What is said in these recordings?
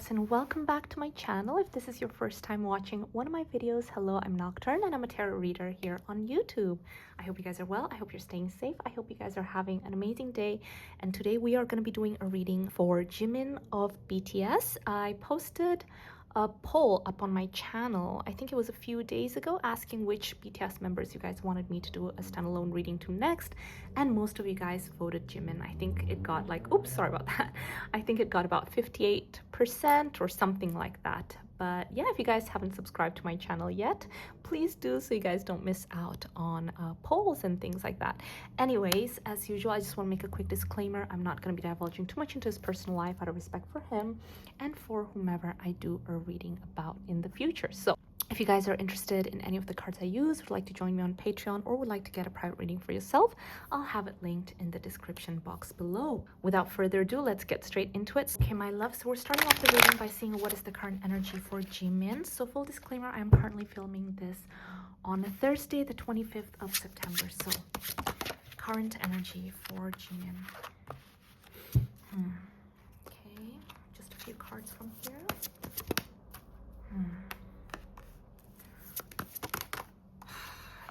Bts, and welcome back to my channel. If this is your first time watching one of my videos, hello, I'm Nocturne and I'm a tarot reader here on YouTube. I hope you guys are well. I hope you're staying safe. I hope you guys are having an amazing day. And today we are going to be doing a reading for Jimin of BTS. I posted a poll up on my channel, I think it was a few days ago, asking which BTS members you guys wanted me to do a standalone reading to next, and most of you guys voted Jimin. I think it got like, oops, sorry about that. I think it got about 58% or something like that. But yeah, if you guys haven't subscribed to my channel yet, please do so you guys don't miss out on polls and things like that. Anyways, as usual, I just want to make a quick disclaimer. I'm not going to be divulging too much into his personal life out of respect for him and for whomever I do a reading about in the future. So if you guys are interested in any of the cards I use, would like to join me on Patreon, or would like to get a private reading for yourself, I'll have it linked in the description box below. Without further ado, let's get straight into it. Okay, my love, so we're starting off the reading by seeing what is the current energy for Jimin. So full disclaimer, I am currently filming this on a Thursday, the 25th of September. So current energy for Jimin. Okay, just a few cards from here.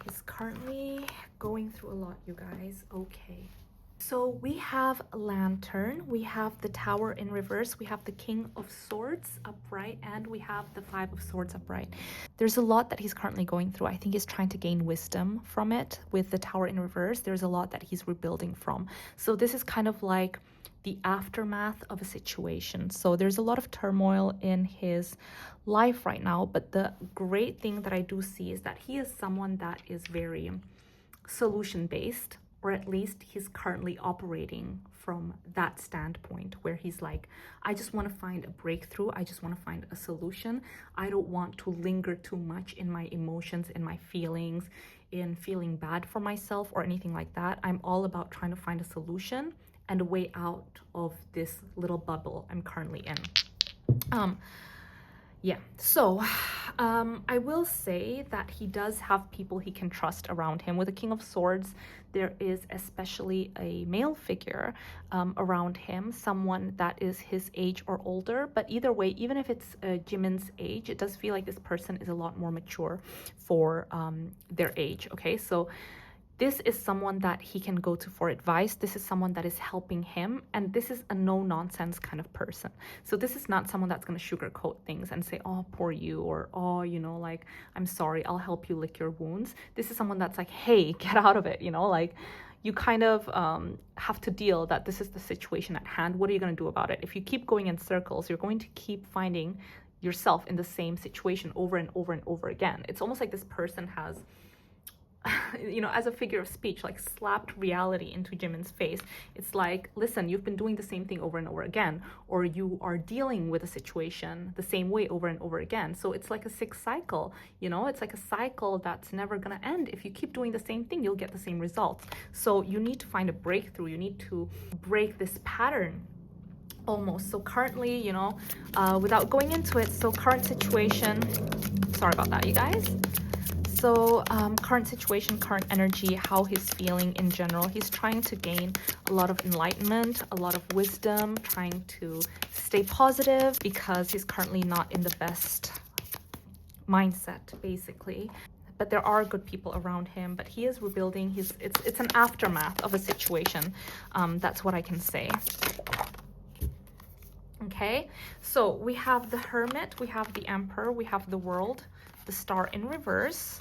Is currently going through a lot, you guys. Okay, so we have Lantern, we have the Tower in reverse, we have the King of Swords upright, and we have the Five of Swords upright. There's a lot that he's currently going through. I think he's trying to gain wisdom from it. With the Tower in reverse, there's a lot that he's rebuilding from. So this is kind of like the aftermath of a situation. So there's a lot of turmoil in his life right now, but the great thing that I do see is that he is someone that is very solution based, or at least he's currently operating from that standpoint where he's like, I just want to find a breakthrough. I just want to find a solution. I don't want to linger too much in my emotions, in my feelings, in feeling bad for myself or anything like that. I'm all about trying to find a solution and a way out of this little bubble I'm currently in. Yeah, so I will say that he does have people he can trust around him. With the King of Swords, there is especially a male figure around him, someone that is his age or older. But either way, even if it's Jimin's age, it does feel like this person is a lot more mature for their age, okay? So this is someone that he can go to for advice. This is someone that is helping him. And this is a no-nonsense kind of person. So this is not someone that's going to sugarcoat things and say, oh, poor you, or, oh, you know, like, I'm sorry, I'll help you lick your wounds. This is someone that's like, hey, get out of it, you know, like, you kind of have to deal that this is the situation at hand. What are you going to do about it? If you keep going in circles, you're going to keep finding yourself in the same situation over and over and over again. It's almost like this person has, you know, as a figure of speech, like slapped reality into Jimin's face. It's like, listen, you've been doing the same thing over and over again, or you are dealing with a situation the same way over and over again. So it's like a sick cycle, you know, it's like a cycle that's never gonna end. If you keep doing the same thing, you'll get the same results. So you need to find a breakthrough. You need to break this pattern almost. So currently, you know, without going into it, so current situation, sorry about that, you guys. So current situation, current energy, how he's feeling in general. He's trying to gain a lot of enlightenment, a lot of wisdom, trying to stay positive because he's currently not in the best mindset, basically. But there are good people around him, but he is rebuilding. It's an aftermath of a situation. That's what I can say. Okay, so we have the Hermit, we have the Emperor, we have the World, the Star in reverse,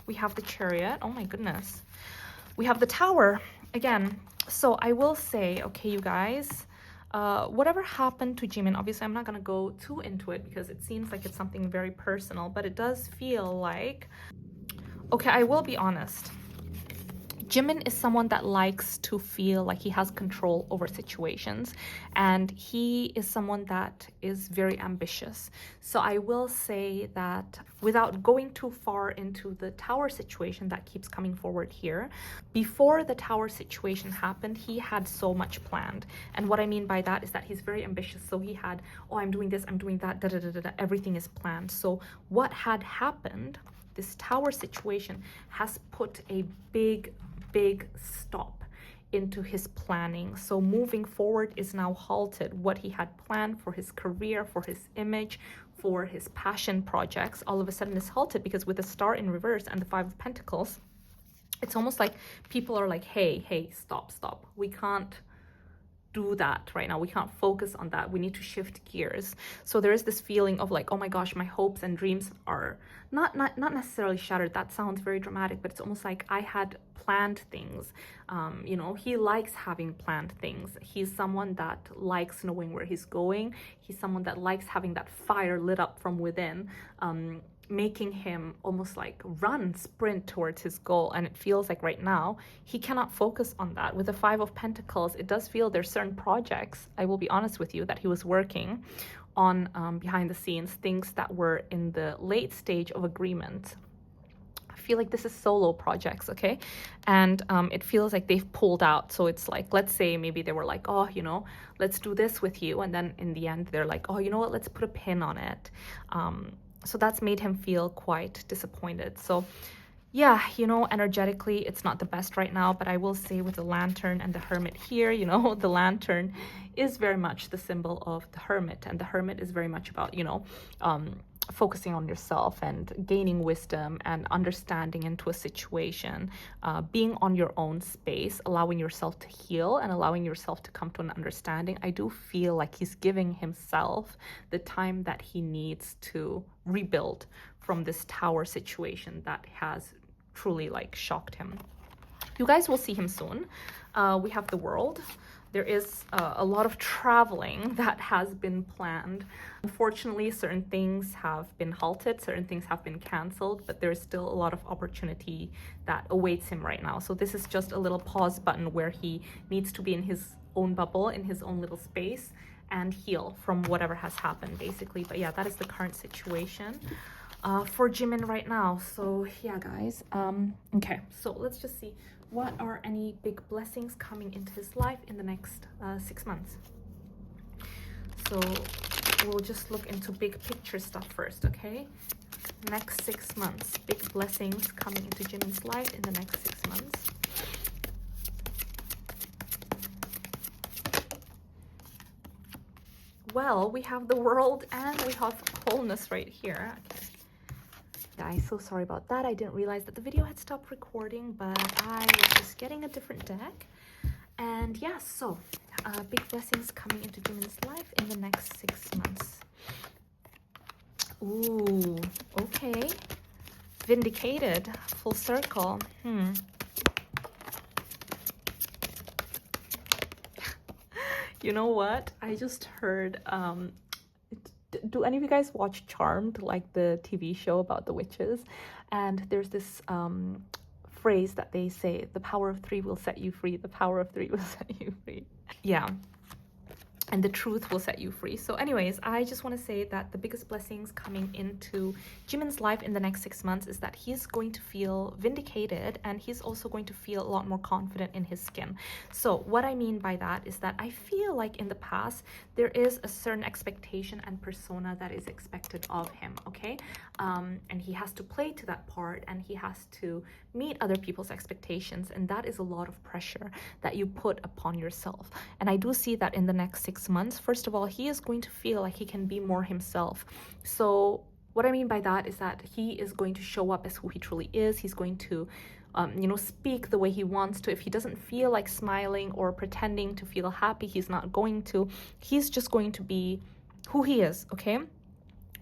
we have the Chariot, oh my goodness, we have the Tower again. So I will say, okay, you guys, whatever happened to Jimin, obviously I'm not going to go too into it because it seems like it's something very personal, but it does feel like, okay, I will be honest, Jimin is someone that likes to feel like he has control over situations, and he is someone that is very ambitious. So I will say that without going too far into the Tower situation that keeps coming forward here, before the Tower situation happened, he had so much planned. And what I mean by that is that he's very ambitious. So he had, oh, I'm doing this, I'm doing that, da da da da, everything is planned. So what had happened, this Tower situation has put a big stop into his planning. So moving forward is now halted. What he had planned for his career, for his image, for his passion projects, all of a sudden is halted, because with the Star in reverse and the Five of Pentacles, it's almost like people are like, hey, stop. We can't do that right now. We can't focus on that. We need to shift gears. So there is this feeling of like, oh my gosh, my hopes and dreams are not necessarily shattered. That sounds very dramatic, but it's almost like I had planned things. You know, he likes having planned things. He's someone that likes knowing where he's going. He's someone that likes having that fire lit up from within, making him almost like sprint towards his goal. And it feels like right now he cannot focus on that. With the Five of Pentacles, it does feel there's certain projects, I will be honest with you, that he was working on behind the scenes, things that were in the late stage of agreement. I feel like this is solo projects, okay? And it feels like they've pulled out. So it's like, let's say maybe they were like, oh, you know, let's do this with you. And then in the end, they're like, oh, you know what, let's put a pin on it. So that's made him feel quite disappointed. So yeah, you know, energetically, it's not the best right now, but I will say with the Lantern and the Hermit here, you know, the Lantern is very much the symbol of the Hermit, and the Hermit is very much about, you know, focusing on yourself and gaining wisdom and understanding into a situation, being on your own space, allowing yourself to heal and allowing yourself to come to an understanding. I do feel like he's giving himself the time that he needs to rebuild from this tower situation that has truly like shocked him. You guys will see him soon. We have the World. There is a lot of traveling that has been planned. Unfortunately, certain things have been halted, certain things have been canceled, but there's still a lot of opportunity that awaits him right now. So this is just a little pause button where he needs to be in his own bubble, in his own little space, and heal from whatever has happened, basically. But yeah, that is the current situation for Jimin right now. So yeah, guys. Okay, so let's just see. What are any big blessings coming into his life in the next 6 months? So we'll just look into big picture stuff first, okay? Next 6 months, big blessings coming into Jimin's life in the next 6 months. Well, we have the World and we have wholeness right here. Okay. Guys, so sorry about that. I didn't realize that the video had stopped recording, but I was just getting a different deck. And yeah, so big blessings coming into Jimin's life in the next 6 months. Ooh, okay. Vindicated, full circle. You know what? I just heard do any of you guys watch Charmed, like the TV show about the witches? And there's this phrase that they say, the power of 3 will set you free. The power of 3 will set you free. Yeah. And the truth will set you free. So anyways, I just want to say that the biggest blessings coming into Jimin's life in the next 6 months is that he's going to feel vindicated, and he's also going to feel a lot more confident in his skin. So what I mean by that is that I feel like in the past, there is a certain expectation and persona that is expected of him, okay? And he has to play to that part, and he has to meet other people's expectations, and that is a lot of pressure that you put upon yourself. And I do see that in the next 6 months, first of all, he is going to feel like he can be more himself. So what I mean by that is that he is going to show up as who he truly is. He's going to you know, speak the way he wants to. If he doesn't feel like smiling or pretending to feel happy, he's not going to. He's just going to be who he is, okay?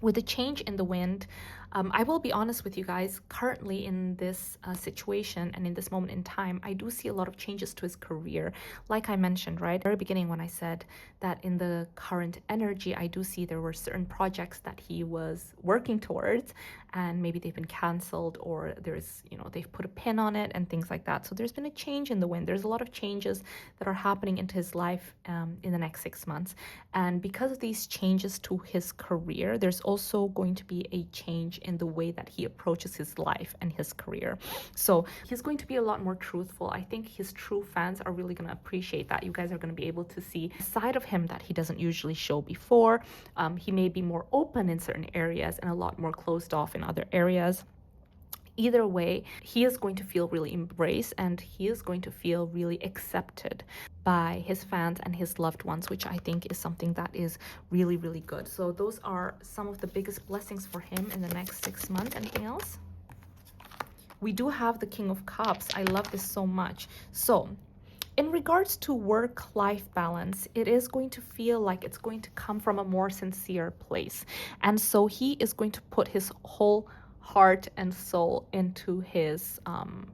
With the change in the wind, I will be honest with you guys, currently in this situation and in this moment in time, I do see a lot of changes to his career. Like I mentioned, right, very beginning when I said that in the current energy, I do see there were certain projects that he was working towards, and maybe they've been canceled, or there's, you know, they've put a pin on it and things like that. So there's been a change in the wind. There's a lot of changes that are happening into his life in the next 6 months. And because of these changes to his career, there's also going to be a change in the way that he approaches his life and his career. So he's going to be a lot more truthful. I think his true fans are really going to appreciate that. You guys are going to be able to see a side of him that he doesn't usually show before. He may be more open in certain areas and a lot more closed off in other areas. Either way, he is going to feel really embraced and he is going to feel really accepted by his fans and his loved ones, which I think is something that is really, really good. So those are some of the biggest blessings for him in the next 6 months. Anything else? We do have the King of Cups. I love this so much. So in regards to work-life balance, it is going to feel like it's going to come from a more sincere place. And so he is going to put his whole heart and soul into his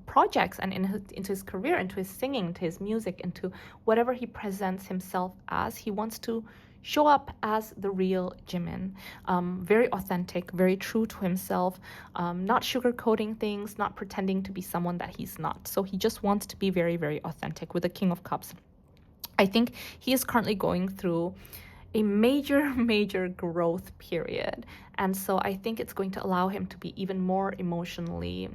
projects and into his career, into his singing, into his music, into whatever he presents himself as. He wants to show up as the real Jimin, very authentic, very true to himself, not sugarcoating things, not pretending to be someone that he's not. So he just wants to be very, very authentic with the King of Cups. I think he is currently going through a major growth period. And so I think it's going to allow him to be even more emotionally,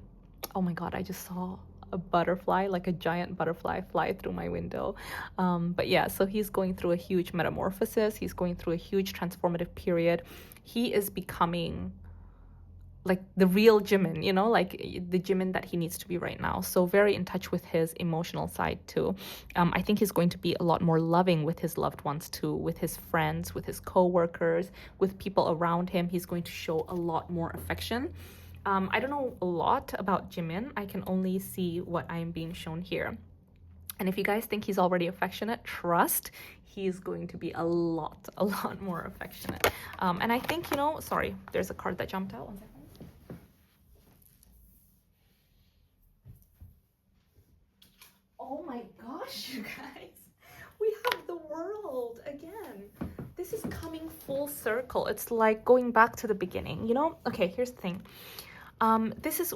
oh my God, I just saw a butterfly, like a giant butterfly fly through my window. But yeah, so he's going through a huge metamorphosis. He's going through a huge transformative period. He is becoming like the real Jimin, you know, like the Jimin that he needs to be right now. So very in touch with his emotional side too. I think he's going to be a lot more loving with his loved ones too, with his friends, with his co-workers, with people around him. He's going to show a lot more affection. I don't know a lot about Jimin. I can only see what I am being shown here. And if you guys think he's already affectionate, trust, he's going to be a lot more affectionate. And I think, you know, sorry, there's a card that jumped out. 1 second. Oh my gosh, you guys, we have the world again. This is coming full circle. It's like going back to the beginning, you know? Okay, here's the thing.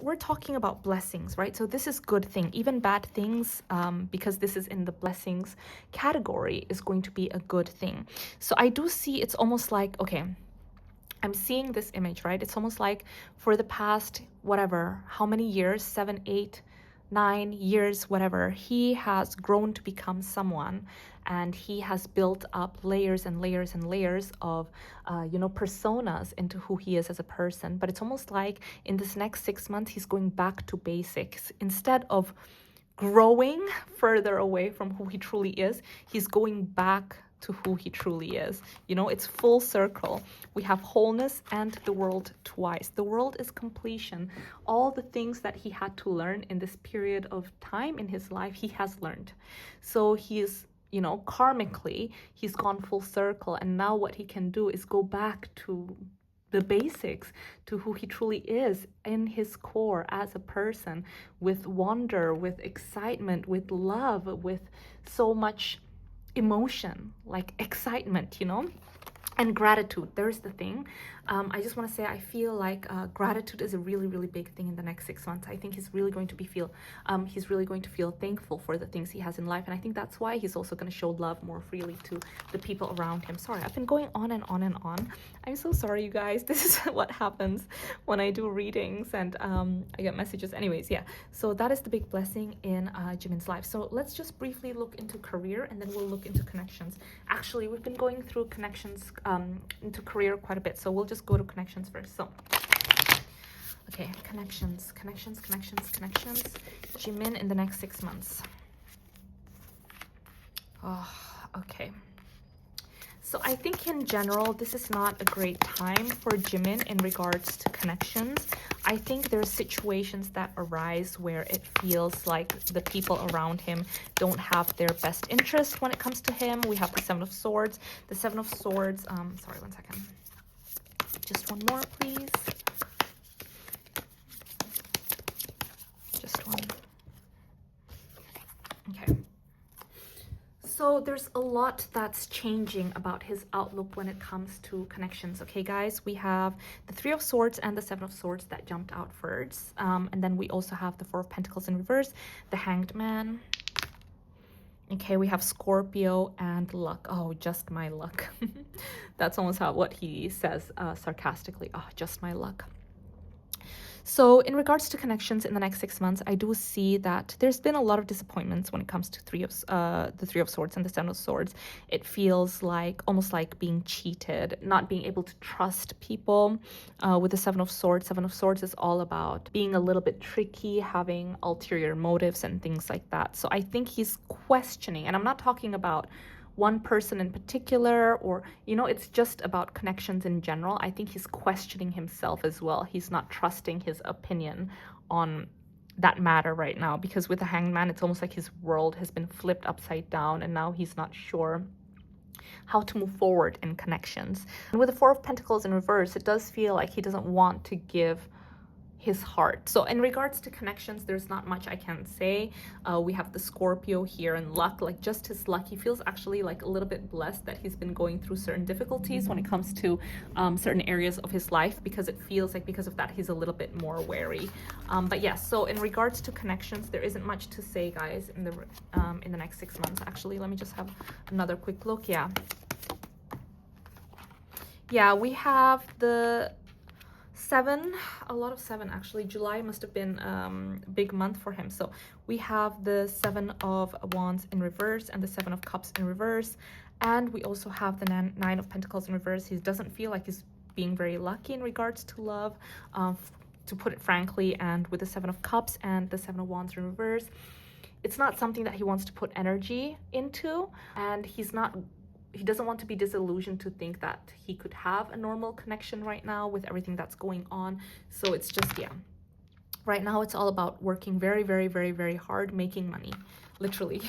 We're talking about blessings, right? So this is good thing. Even bad things, because this is in the blessings category, is going to be a good thing. So I do see it's almost like, okay, I'm seeing this image, right? It's almost like for the past, whatever, how many years, 7, 8, 9 years, whatever, he has grown to become someone, and he has built up layers and layers and layers of, you know, personas into who he is as a person. But it's almost like in this next 6 months, he's going back to basics. Instead of growing further away from who he truly is, he's going back to who he truly is. You know, it's full circle. We have wholeness and the world twice. The world is completion. All the things that he had to learn in this period of time in his life, he has learned. So he's, you know, karmically, he's gone full circle. And now what he can do is go back to the basics, to who he truly is in his core as a person, with wonder, with excitement, with love, with so much emotion, like excitement, you know, and gratitude. There's the thing. I just want to say, I feel like gratitude is a really big thing in the next 6 months. I think he's really going to feel thankful for the things he has in life, and I think that's why he's also going to show love more freely to the people around him. Sorry, I've been going on and on and on. I'm so sorry, you guys. This is what happens when I do readings and I get messages. Anyways, yeah. So that is the big blessing in Jimin's life. So let's just briefly look into career, and then we'll look into connections. Actually, we've been going through connections into career quite a bit, so we'll just go to connections first. So okay, connections. Jimin in the next 6 months. Oh, okay. So I think in general, this is not a great time for Jimin in regards to connections. I think there's situations that arise where it feels like the people around him don't have their best interest when it comes to him. We have the Seven of Swords. The Seven of Swords, sorry, 1 second. Just one more, please. Just one. Okay. So there's a lot that's changing about his outlook when it comes to connections. Okay, guys, we have the Three of Swords and the Seven of Swords that jumped out first. And then we also have the Four of Pentacles in reverse, the Hanged Man. Okay, we have Scorpio and luck. Oh, just my luck. That's almost what he says sarcastically. Oh, just my luck. So in regards to connections in the next 6 months, I do see that there's been a lot of disappointments when it comes to the Three of Swords and the Seven of Swords. It feels like almost like being cheated, not being able to trust people. With the Seven of Swords, Seven of Swords is all about being a little bit tricky, having ulterior motives and things like that. So I think he's questioning, and I'm not talking about one person in particular, or it's just about connections in general. I think he's questioning himself as well. He's not trusting his opinion on that matter right now, because with the Hanged Man, it's almost like his world has been flipped upside down, and now he's not sure how to move forward in connections. And with the Four of Pentacles in reverse, it does feel like he doesn't want to give his heart. So in regards to connections, there's not much I can say. We have the Scorpio here and luck, like just his luck. He feels actually like a little bit blessed that he's been going through certain difficulties when it comes to certain areas of his life, because it feels like because of that he's a little bit more wary. But yes, so in regards to connections, there isn't much to say, guys, in the next 6 months. Actually, let me just have another quick look. Yeah, we have the 7, a lot of 7 actually. July must have been a big month for him. So we have the 7 of Wands in reverse and the 7 of Cups in reverse, and we also have the 9 of Pentacles in reverse. He doesn't feel like he's being very lucky in regards to love, to put it frankly. And with the 7 of Cups and the 7 of Wands in reverse, it's not something that he wants to put energy into, and he doesn't want to be disillusioned to think that he could have a normal connection right now with everything that's going on. So it's just, yeah, right now it's all about working very, very, very, very hard, making money, literally.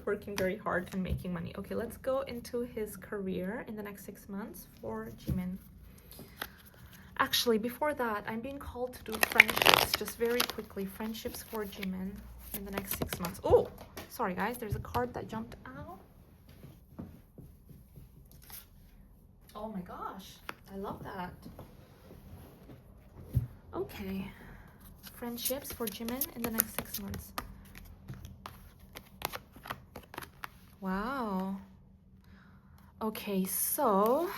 Working very hard and making money. Okay, let's go into his career in the next 6 months for Jimin. Actually, before that, I'm being called to do friendships, just very quickly. Friendships for Jimin in the next 6 months. Oh, sorry guys, there's a card that jumped out. Oh my gosh, I love that. Okay, friendships for Jimin in the next 6 months. Wow. Okay, so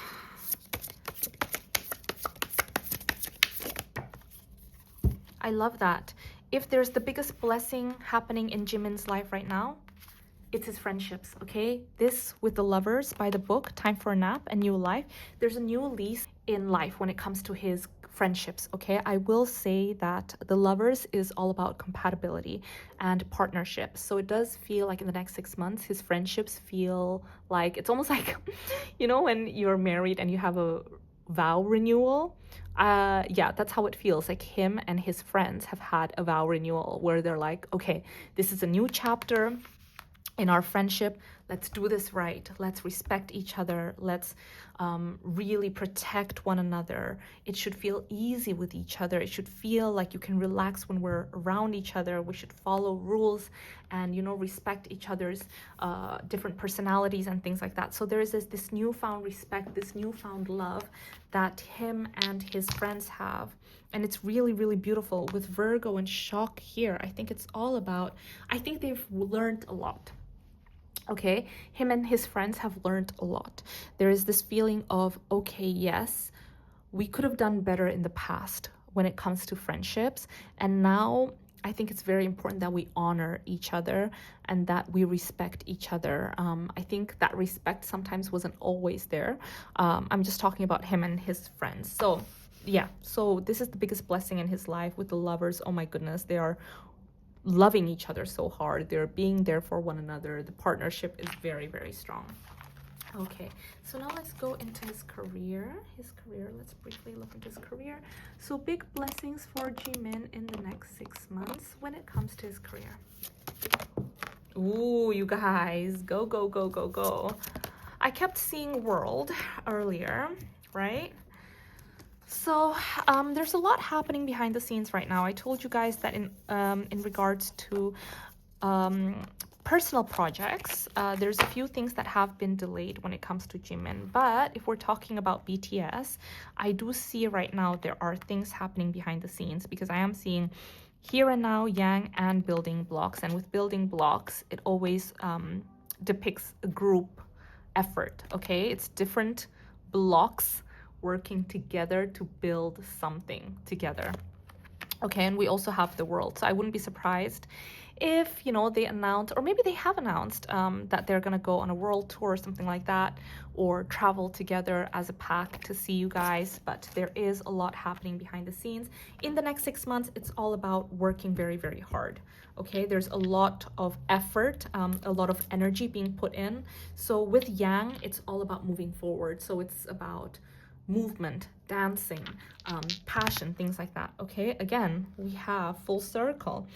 I love that. If there's the biggest blessing happening in Jimin's life right now, it's his friendships, okay? This with the Lovers by the book, Time for a Nap, A New Life. There's a new lease in life when it comes to his friendships, okay? I will say that the Lovers is all about compatibility and partnership. So it does feel like in the next 6 months, his friendships feel like, it's almost like, when you're married and you have a vow renewal. Yeah, that's how it feels. Like him and his friends have had a vow renewal where they're like, okay, this is a new chapter in our friendship. Let's do this right. Let's respect each other. Let's really protect one another. It should feel easy with each other. It should feel like you can relax when we're around each other. We should follow rules and, respect each other's different personalities and things like that. So there is this newfound respect, this newfound love that him and his friends have. And it's really, really beautiful with Virgo and Shock here. I think it's all about, I think they've learned a lot. Okay, him and his friends have learned a lot. There is this feeling of, okay, yes, we could have done better in the past when it comes to friendships. And now I think it's very important that we honor each other and that we respect each other. I think that respect sometimes wasn't always there. I'm just talking about him and his friends. So yeah, so this is the biggest blessing in his life with the Lovers. Oh my goodness, they are loving each other so hard. They're being there for one another. The partnership is very, very strong. Okay, so now let's go into his career. Let's briefly look into his career. So big blessings for Jimin in the next 6 months when it comes to his career. Ooh, you guys, go, go, go, go, go. I kept seeing World earlier, right? So there's a lot happening behind the scenes right now. I told you guys that in regards to personal projects, there's a few things that have been delayed when it comes to Jimin. But if we're talking about BTS, I do see right now there are things happening behind the scenes, because I am seeing Here and Now, Yang, and Building Blocks. And with Building Blocks, it always depicts a group effort, okay? It's different blocks working together to build something together. Okay, and we also have the world. So I wouldn't be surprised if, you know, they announce, or maybe they have announced that they're going to go on a world tour or something like that, or travel together as a pack to see you guys. But there is a lot happening behind the scenes. In the next 6 months, it's all about working very, very hard. Okay, there's a lot of effort, a lot of energy being put in. So with Yang, it's all about moving forward. So it's about movement, dancing, passion, things like that. Okay, again, we have full circle.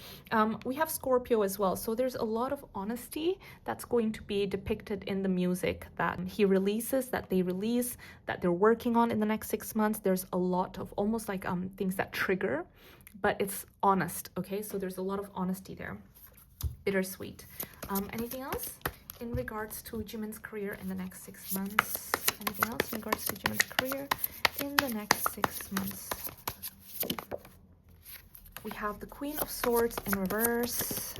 We have Scorpio as well. So there's a lot of honesty that's going to be depicted in the music that he releases, that they release, that they're working on in the next 6 months. There's a lot of almost like things that trigger, but it's honest. Okay, so there's a lot of honesty there. Bittersweet. Anything else in regards to Jimin's career in the next 6 months? Anything else in regards to Jimin's career in the next 6 months? We have the Queen of Swords in reverse.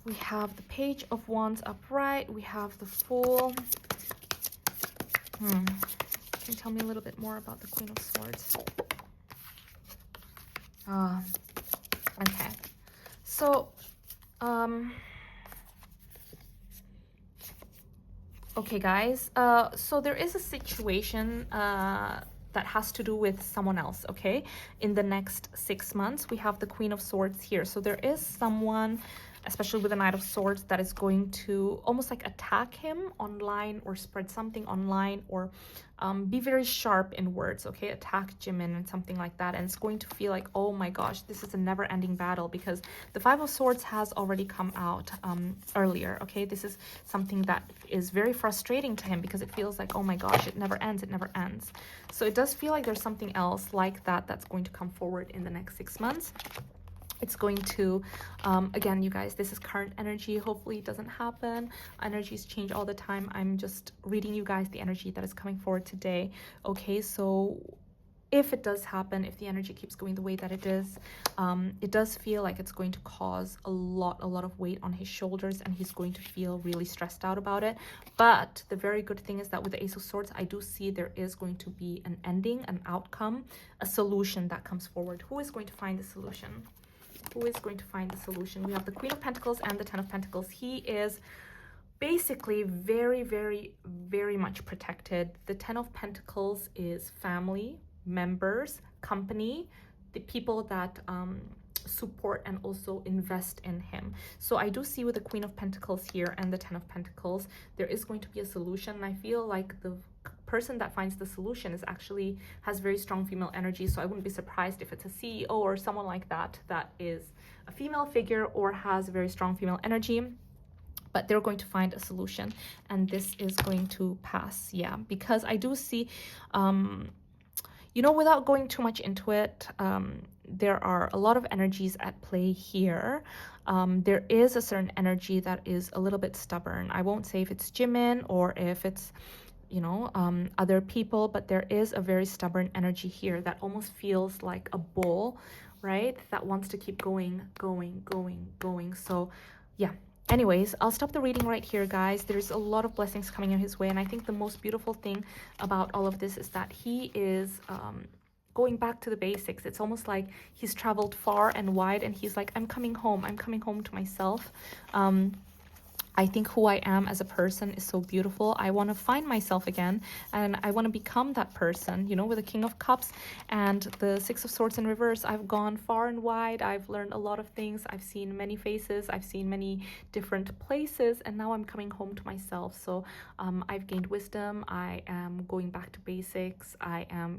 We have the Page of Wands upright. We have the Fool. Can you tell me a little bit more about the Queen of Swords? Okay. So, okay, guys. So there is a situation that has to do with someone else, okay? In the next 6 months, we have the Queen of Swords here. So there is someone, especially with the Knight of Swords, that is going to almost like attack him online or spread something online or be very sharp in words, okay? Attack Jimin and something like that. And it's going to feel like, oh my gosh, this is a never-ending battle, because the Five of Swords has already come out earlier, okay? This is something that is very frustrating to him because it feels like, oh my gosh, it never ends, it never ends. So it does feel like there's something else like that that's going to come forward in the next 6 months. It's going to, again, you guys, this is current energy. Hopefully it doesn't happen. Energies change all the time. I'm just reading you guys the energy that is coming forward today. Okay, so if it does happen, if the energy keeps going the way that it is, it does feel like it's going to cause a lot of weight on his shoulders, and he's going to feel really stressed out about it. But the very good thing is that with the Ace of Swords, I do see there is going to be an ending, an outcome, a solution that comes forward. Who is going to find the solution? Who is going to find the solution? We have the Queen of Pentacles and the Ten of Pentacles. He is basically very, very much protected. The Ten of Pentacles is family, members, company, the people that support and also invest in him. So I do see with the Queen of Pentacles here and the Ten of Pentacles, there is going to be a solution. And I feel like the person that finds the solution is actually has very strong female energy. So I wouldn't be surprised if it's a CEO or someone like that that is a female figure or has very strong female energy. But they're going to find a solution, and this is going to pass. Yeah, because I do see you know, without going too much into it, there are a lot of energies at play here. There is a certain energy that is a little bit stubborn. I won't say if it's Jimin or if it's, you know, other people, but there is a very stubborn energy here that almost feels like a bull, right? That wants to keep going. So, yeah. Anyways, I'll stop the reading right here, guys. There's a lot of blessings coming in his way, and I think the most beautiful thing about all of this is that he is going back to the basics. It's almost like he's traveled far and wide, and he's like, I'm coming home to myself. I think who I am as a person is so beautiful. I want to find myself again, and I want to become that person, you know, with the King of Cups and the Six of Swords in reverse. I've gone far and wide. I've learned a lot of things. I've seen many faces. I've seen many different places, and now I'm coming home to myself. So I've gained wisdom. I am going back to basics.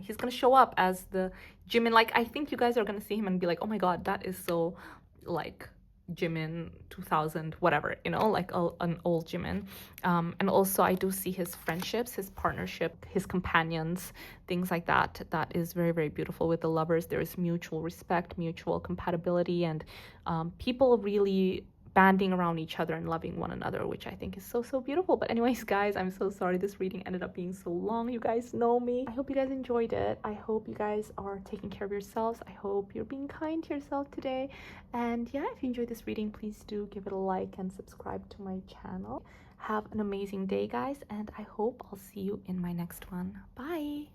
He's going to show up as the Jimin. Like, I think you guys are going to see him and be like, oh my God, that is so, like, Jimin 2000 whatever, you know, like an old Jimin. And also I do see his friendships, his partnership, his companions, things like that. That is very, very beautiful. With the lovers, there is mutual respect, mutual compatibility, and people really banding around each other and loving one another, which I think is so beautiful. But anyways, guys, I'm so sorry this reading ended up being so long. You guys know me. I hope you guys enjoyed it. I hope you guys are taking care of yourselves. I hope you're being kind to yourself today. And yeah, if you enjoyed this reading, please do give it a like and subscribe to my channel. Have an amazing day, guys, and I hope I'll see you in my next one. Bye.